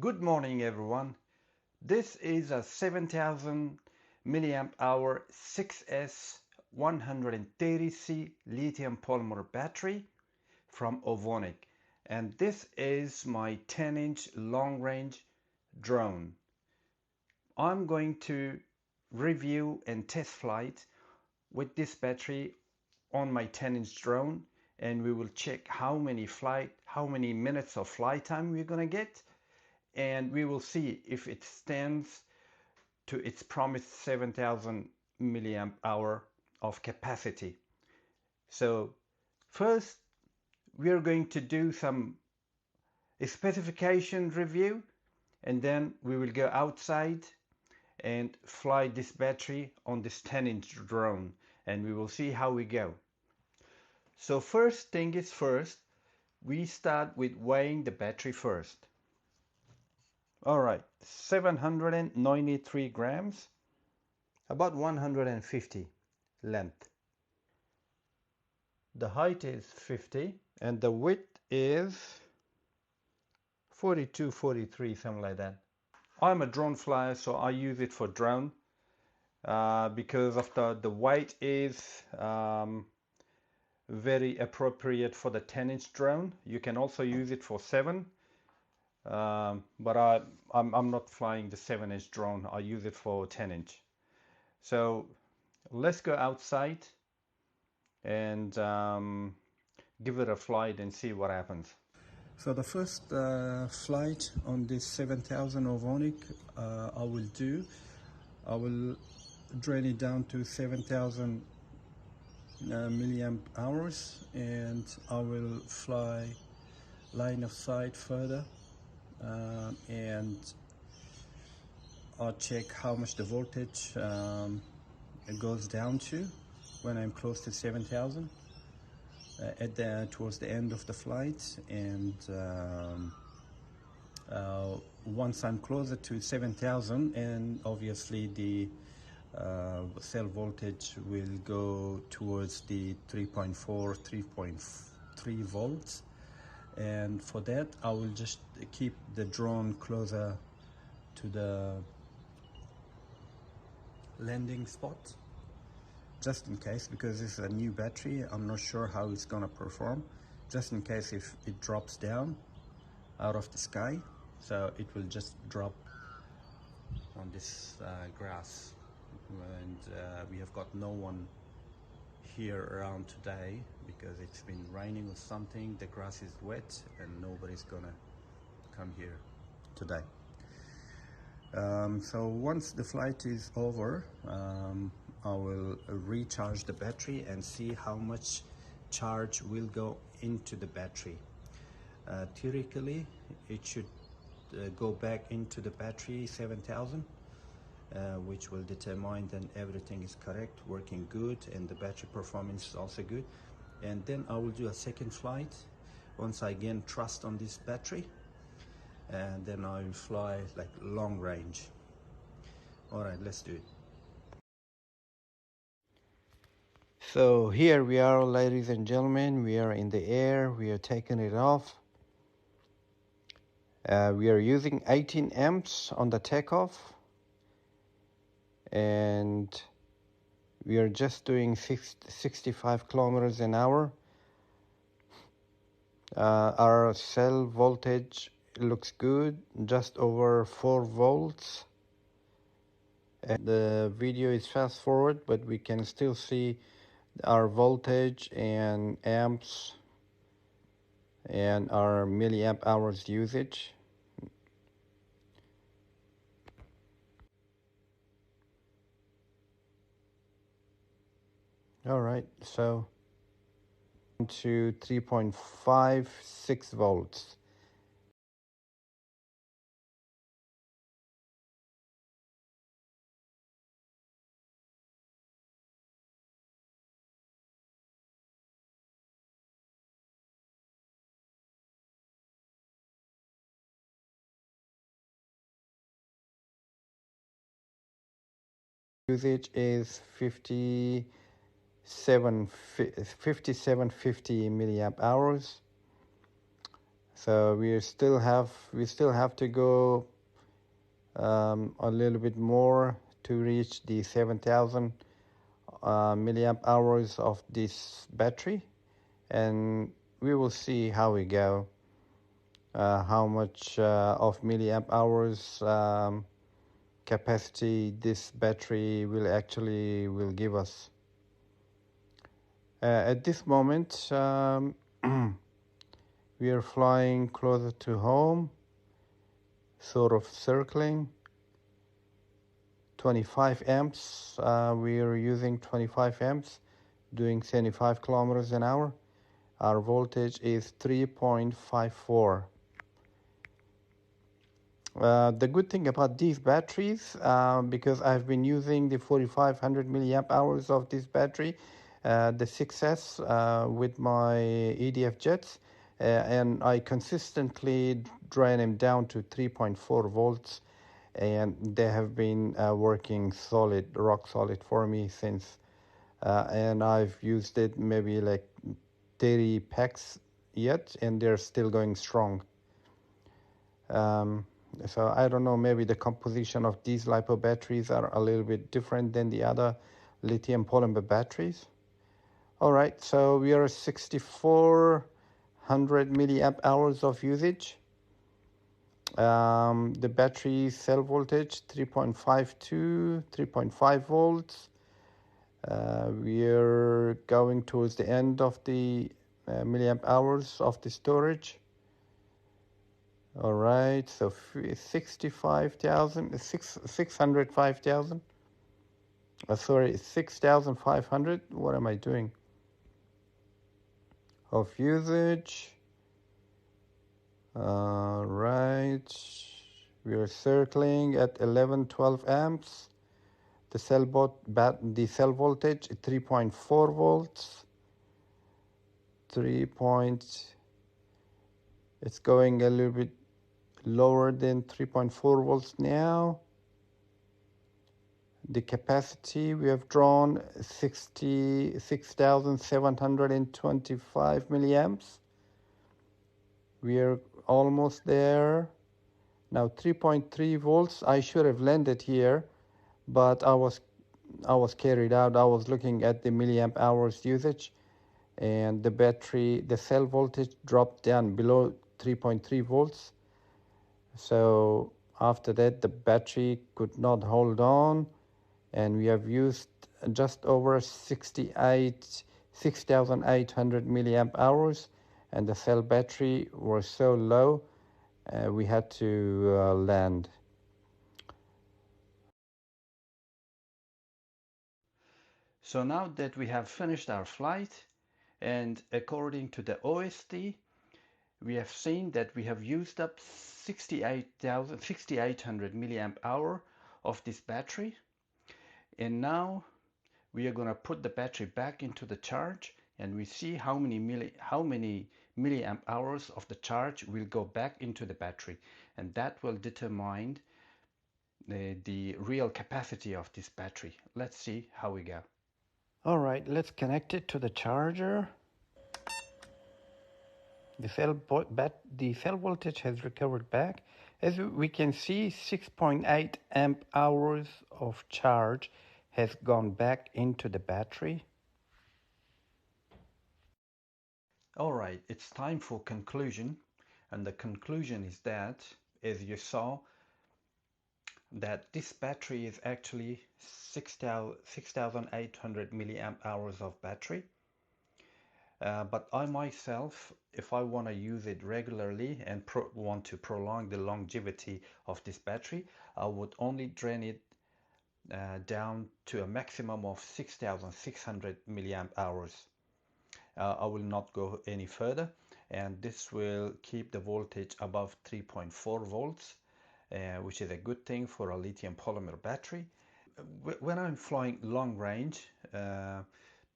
Good morning, everyone. This is a 7000 milliamp hour 6S 130C lithium polymer battery from Ovonic, and this is my 10-inch long-range drone. I'm going to review and test flight with this battery on my 10-inch drone, and we will check how many minutes of flight time we're gonna get, and we will see if it stands to its promised 7000 milliamp hour of capacity. So first we are going to do some specification review, and then we will go outside and fly this battery on this 10-inch drone, and we will see how we go. So first thing is first, we start with weighing the battery first. Alright, 793 grams, about 150 length. The height is 50 and the width is 42, 43, something like that. I'm a drone flyer, so I use it for drone because of the weight is very appropriate for the 10-inch drone. You can also use it for 7, but I'm not flying the 7-inch drone. I use it for 10-inch. So let's go outside and give it a flight and see what happens. So the first flight on this 7000 Ovonic I will drain it down to 7000 milliamp hours, and I will fly line of sight further, and I'll check how much the voltage it goes down to when I'm close to 7000 towards the end of the flight, and once I'm closer to 7000, and obviously the cell voltage will go towards the 3.4 3.3 volts, and for that I will just keep the drone closer to the landing spot, just in case, because this is a new battery. I'm not sure how it's gonna perform, just in case if it drops down out of the sky, so it will just drop on this grass, and we have got no one here around today because it's been raining or something. The grass is wet and nobody's gonna come here today. So once the flight is over, I will recharge the battery and see how much charge will go into the battery. Theoretically, it should go back into the battery 7000, which will determine that everything is correct, working good, and the battery performance is also good. And then I will do a second flight once I gain trust on this battery, and then I will fly like long range. All right, let's do it. So here we are, ladies and gentlemen. We are in the air. We are taking it off. We are using 18 amps on the takeoff, and we are just doing 65 kilometers an hour. Our cell voltage looks good, just over 4 volts. And the video is fast forward, but we can still see our voltage and amps and our milliamp hours usage. All right, so to 3.56 volts. Usage is 5750 milliamp hours. So we still have to go a little bit more to reach the 7,000 milliamp hours of this battery, and we will see how we go, how much of milliamp hours capacity this battery will give us. At this moment, we are flying closer to home, sort of circling 25 amps. We are using 25 amps, doing 75 kilometers an hour. Our voltage is 3.54. The good thing about these batteries, because I've been using the 4500 milliamp hours of this battery, the 6S with my EDF jets, and I consistently drain them down to 3.4 volts, and they have been working solid, rock solid for me since, and I've used it maybe like 30 packs yet, and they're still going strong. So I don't know, maybe the composition of these LiPo batteries are a little bit different than the other lithium polymer batteries. All right, so we are 6,400 milliamp hours of usage. The battery cell voltage 3.52, 3.5 volts. We are going towards the end of the milliamp hours of the storage. All right, so 65,000, 605,000. Sorry, 6,500. What am I doing? Of usage. All right, we are circling at 11, 12 amps. The cell voltage 3.4 volts. It's going a little bit lower than 3.4 volts now. The capacity we have drawn 66,725 milliamps. We are almost there. Now 3.3 volts. I should have landed here, but I was carried out. I was looking at the milliamp hours usage, and the cell voltage dropped down below 3.3 volts. So after that, the battery could not hold on, and we have used just over 6,800 milliamp hours, and the cell battery was so low, we had to land. So now that we have finished our flight, and according to the OST, we have seen that we have used up 6,800 milliamp hour of this battery, and now we are going to put the battery back into the charge, and we see how many milliamp hours of the charge will go back into the battery, and that will determine the real capacity of this battery. Let's see how we go. All right, let's connect it to the charger. The cell voltage has recovered back. As we can see, 6.8 amp hours of charge has gone back into the battery. All right, it's time for conclusion. And the conclusion is that, as you saw, that this battery is actually 6,800 milliamp hours of battery. But I myself, if I want to use it regularly and want to prolong the longevity of this battery, I would only drain it down to a maximum of 6,600 milliamp hours. I will not go any further, and this will keep the voltage above 3.4 volts, which is a good thing for a lithium polymer battery. When I'm flying long range,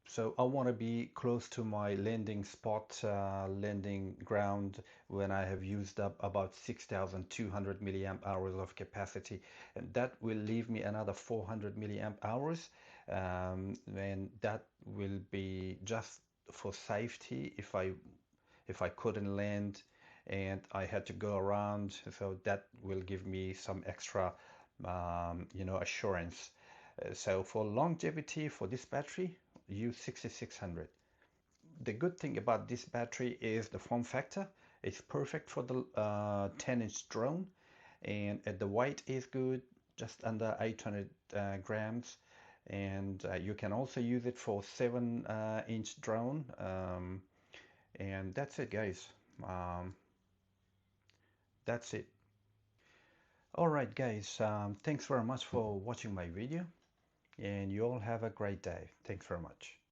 so I want to be close to my landing spot, landing ground, when I have used up about 6,200 milliamp hours of capacity, and that will leave me another 400 milliamp hours, and that will be just for safety if I couldn't land and I had to go around, so that will give me some extra assurance. So for longevity for this battery, use 6600. The good thing about this battery is the form factor. It's perfect for the 10-inch drone, and the weight is good, just under 800 grams. And you can also use it for 7-inch drone. And that's it, guys. Um, that's it. All right, guys. Thanks very much for watching my video, and you all have a great day. Thanks very much.